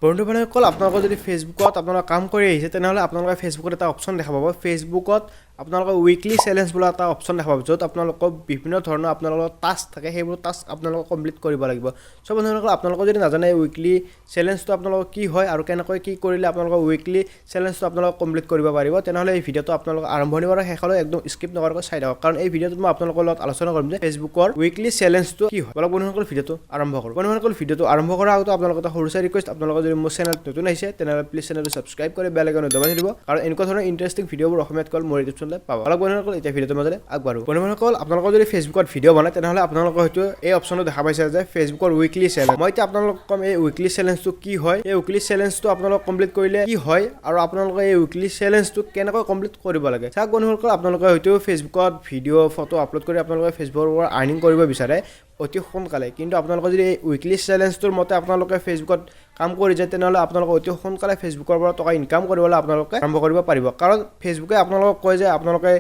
বন্ধুসকল আপোনালোকৰ যদি ফেচবুকত আপোনালোকে কাম কৰি আহিছে তেনেহ'লে আপোনালোকে ফেচবুকত এটা অপশ্যন দেখা পাব ফেচবুকত আপোনালোকৰ উইকলি চেলেঞ্জ বোলা এটা অপশ্যন দেখা পাব য'ত আপোনালোকৰ বিভিন্ন ধৰণৰ আপোনালোকৰ টাস্ক থাকে সেইবোৰ টাস্ক আপোনালোকে কমপ্লিট কৰিব লাগিব সব বন্ধুসকল আপোনালোকে যদি নাজানে উইকলি চেলেঞ্জটো আপোনালোকৰ কি হয় আৰু কেনেকৈ কি কৰিলে আপোনালোকৰ উইকলি চেলেঞ্জটো আপোনালোকে কমপ্লিট কৰিব পাৰিব তেনেহ'লে এই ভিডিঅ'টো আপোনালোকে আৰম্ভণিৰ পৰা শেষলৈ একদম স্কিপ নকৰাকৈ চাই থাকক কাৰণ এই ভিডিঅ'টোত মই আপোনালোকৰ লগত আলোচনা কৰিম যে ফেচবুকৰ উইকলি চেলেঞ্জটো কি হয় বলক বন্ধুসকল ভিডিঅ'টো আৰম্ভ কৰোঁ বন্ধুসকল ভিডিঅ'টো আৰম্ভ কৰাৰ আগতে আপোনালোকৰ এটা সৰু চাই ৰিকুৱেষ্ট আপোনালোকৰ যদি মোৰ চেনেল নতুন আহিছে তেনেহ'লে প্লিজ চেনেলটো সাবস্ক্ৰাইব কৰি বেল আইকনটো দবাই দিব কাৰণ এনেকুৱা ধৰণৰ ইণ্টাৰেষ্টিং ভিডিঅ'বোৰ অসমীয়াত কল মোৰ ইউটিউব চেনেলত পাব বলক বন্ধুসকল এতিয়া ভিডিঅ'টোৰ মাজলৈ আগবাঢ়ো বন্ধুসকল আপোনালোকৰ যদি ফেচবুকত ভিডিঅ' বনায় তেনেহ'লে আপোনালোকৰ হয়তো এই অপশ্যনটো দেখা পাইছে যে ফেচবুকৰ উইকলি চেলেঞ্জ মই এতিয়া আপোনালোকক কম এই উইকলি চেলেঞ্জটো কি হয় এই উইকলি চেলেঞ্জটো আপোনালোকে কমপ্লিট কৰিলে কি হয় আৰু আপোনালোকে এই উইকলি চেলেঞ্জটো কেনেকৈ কমপ্লিট কৰিব লাগে চাওক বন্ধুসকল আপোনালোকে হয়তো ফেচবুকত ভিডিঅ' ফটো আপলোড কৰি আপোনালোকে ফেচবুকৰ পৰা আৰ্নিং কৰিব বিচাৰে অতি সোনকালে কিন্তু আপোনালোকে যদি এই উইকলি চেলেঞ্জটোৰ মতে আপোনালোকে ফেচবুকত কাম কৰি যায় তেনেহ'লে আপোনালোকে অতি সোনকালে ফেচবুকৰ পৰা টকা ইনকাম কৰিবলৈ আপোনালোকে আৰম্ভ কৰিব পাৰিব কাৰণ ফেচবুকে আপোনালোকক কয় যে আপোনালোকে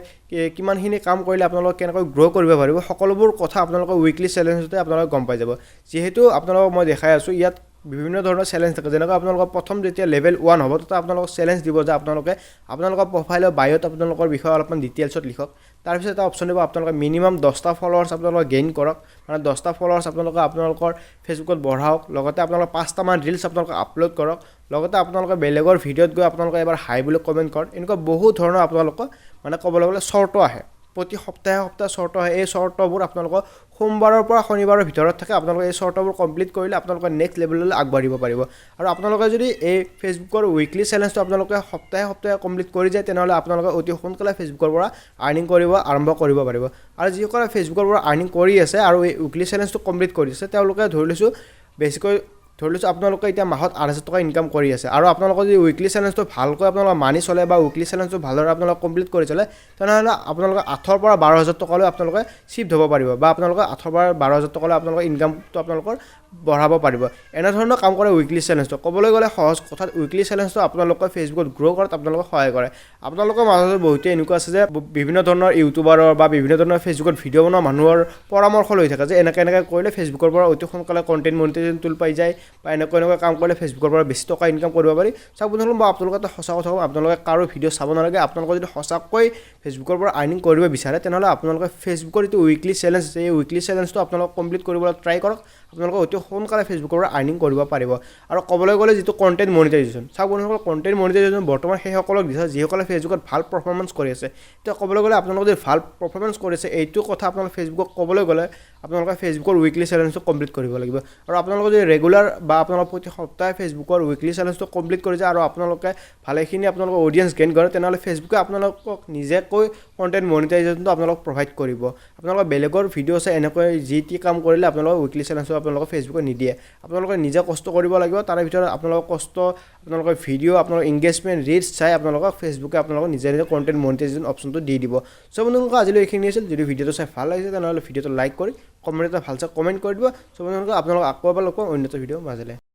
কিমানখিনি কাম কৰিলে আপোনালোকে কেনেকৈ গ্ৰ' কৰিব পাৰিব সকলোবোৰ কথা আপোনালোকে উইকলি চেলেঞ্জতে আপোনালোকে গম পাই যাব যিহেতু আপোনালোকক মই দেখাই আছোঁ ইয়াত বিভিন্ন ধৰণৰ চেলেঞ্জ থাকে যেনেকৈ আপোনালোকৰ প্ৰথম যেতিয়া লেভেল 1 হ'ব তেতিয়া আপোনালোকক চেলেঞ্জ দিব যে আপোনালোকৰ প্ৰফাইলৰ বায়'ত আপোনালোকৰ বিষয়ে অলপমান ডিটেইলছত লিখক তাৰপিছত এটা অপশ্যন দিব আপোনালোকে মিনিমাম 10টা ফলোৱাৰ্ছ আপোনালোকে গেইন কৰক মানে 10টা ফলোৱাৰ্ছ আপোনালোকে আপোনালোকৰ ফেচবুকত বঢ়াওক লগতে আপোনালোকে 5টা মান ৰিলছ আপোনালোকে আপলোড কৰক লগতে আপোনালোকে বেলেগৰ ভিডিঅ'ত গৈ আপোনালোকে এবাৰ হাই বুলি কমেণ্ট কৰক এনেকুৱা বহু ধৰণৰ আপোনালোকৰ মানে ক'বলৈ গ'লে চৰ্ত আহে প্ৰতি সপ্তাহে চৰ্ত আহে এই চৰ্তবোৰ আপোনালোকৰ সোমবাৰৰ পৰা শনিবাৰৰ ভিতৰত থাকে আপোনালোকে এই চৰ্তবোৰ কমপ্লিট কৰিলে আপোনালোকে নেক্সট লেভেললৈ আগবাঢ়িব পাৰিব আৰু আপোনালোকে যদি এই ফেচবুকৰ উইকলি চেলেঞ্জটো আপোনালোকে সপ্তাহে কমপ্লিট কৰি যায় তেনেহ'লে আপোনালোকে অতি সোনকালে ফেচবুকৰ পৰা আৰ্নিং কৰিব আৰম্ভ কৰিব পাৰিব আৰু যিসকলে ফেচবুকৰ পৰা আৰ্নিং কৰি আছে আৰু এই উইকলি চেলেঞ্জটো কমপ্লিট কৰিছে তেওঁলোকে ধৰি লৈছোঁ বেছিকৈ আপোনালোকে এতিয়া মাহত 8,000 টকা ইনকাম কৰি আছে আৰু আপোনালোকৰ যদি উইকলি চেলেঞ্জটো ভালকৈ আপোনালোকে মানি চলে বা উইকলি চেলেঞ্জটো ভালদৰে আপোনালোকে কমপ্লিট কৰি চলে তেনেহ'লে আপোনালোকে 8ৰ পৰা 12,000 টকালৈ আপোনালোকে শ্বিফ্ট হ'ব পাৰিব বা আপোনালোকে 8ৰ পৰা 12,000 টকালৈ আপোনালোকৰ ইনকামটো আপোনালোকৰ বঢ়াব পাৰিব এনেধৰণৰ কাম কৰে উইকলি চেলেঞ্জটো ক'বলৈ গ'লে সহজ কথাত উইকলি চেলেঞ্জটো আপোনালোকে ফেচবুকত গ্ৰ' কৰাত আপোনালোকে সহায় কৰে আপোনালোকৰ মাজত বহুতে এনেকুৱা আছে যে বিভিন্ন ধৰণৰ ইউটিউবাৰৰ বা বিভিন্ন ধৰণৰ ফেচবুকত ভিডিঅ' বনোৱা মানুহৰ পৰামৰ্শ লৈ থাকে যে এনেকৈ কৰিলে ফেচবুকৰ পৰা অতি সোনকালে কণ্টেণ্ট মনিটাইজেশ্যন টুল পাই যায় বা এনেকুৱা কাম কৰিলে ফেচবুকৰ পৰা বেছি টকা ইনকাম কৰিব পাৰি চাওক বন্ধুসকল মই আপোনালোকে এটা সঁচা কথা ক'ম আপোনালোকে কাৰো ভিডিঅ' চাব নালাগে আপোনালোকে যদি সঁচাকৈ ফেচবুকৰ পৰা আৰ্নিং কৰিব বিচাৰে তেনেহ'লে আপোনালোকে ফেচবুকৰ যিটো উইকলি চেলেঞ্জ আছে এই উইকলি চেলেঞ্জটো আপোনালোকে কমপ্লিট কৰিবলৈ ট্ৰাই কৰক আপোনালোকে অতি সোনকালে ফেচবুকৰ পৰা আৰ্নিং কৰিব পাৰিব আৰু ক'বলৈ গ'লে যিটো কণ্টেণ্ট মনিটাইজেশ্যন চাওক বন্ধুসকল কণ্টেণ্ট মনিটাইজেশ্যন বৰ্তমান সেইসকলক দিছে যিসকলে ফেচবুকত ভাল পাৰফৰ্মেঞ্চ কৰি আছে এতিয়া ক'বলৈ গ'লে আপোনালোকে যদি ভাল পাৰফৰ্মেঞ্চ কৰিছে এইটো কথা আপোনালোকে ফেচবুকক ক'বলৈ গ'লে আপোনালোকে ফেচবুকৰ উইকলি চেলেঞ্জটো কমপ্লিট কৰিব লাগিব আৰু আপোনালোকে যদি ৰেগুলাৰ বা আপোনালোকে প্ৰতি সপ্তাহে ফেচবুকৰ উইকলি চেলেঞ্জটো কমপ্লিট কৰি যায় আৰু আপোনালোকে ভালেখিনি আপোনালোকৰ অডিয়েঞ্চ গেইন কৰে তেনেহ'লে ফেচবুকে আপোনালোকক নিজেকৈ কণ্টেণ্ট মনিটাইজেশ্যনটো আপোনালোকক প্ৰভাইড কৰিব আপোনালোকে বেলেগৰ ভিডিঅ' চাই এনেকৈ যি টি কাম কৰিলে আপোনালোকৰ উইকলি চেলেঞ্জটো আপোনালোকে ফেচবুকে নিদিয়ে আপোনালোকে নিজে কষ্ট কৰিব লাগিব তাৰে ভিতৰত আপোনালোকৰ কষ্ট আপোনালোকৰ ভিডিঅ' আপোনালোকৰ এংগেজমেণ্ট ৰিচ চাই আপোনালোকক ফেচবুকে আপোনালোকক নিজে কণ্টেণ্ট মনিটাইজেশ্যন অপশ্যনটো দি দিব চ' বন্ধুসকল আজিলৈ এইখিনি আছিল যদি ভিডিঅ'টো চাই ভাল লাগিছে তেনেহ'লে ভিডিঅ'টো লাইক কৰি কমেণ্ট এটা ভালছে কমেণ্ট কৰি দিব চ' বন্ধুসকল আপোনালোকক আকৌ এবাৰ লগ পাম অন্য এটা ভিডিঅ' মাজলৈ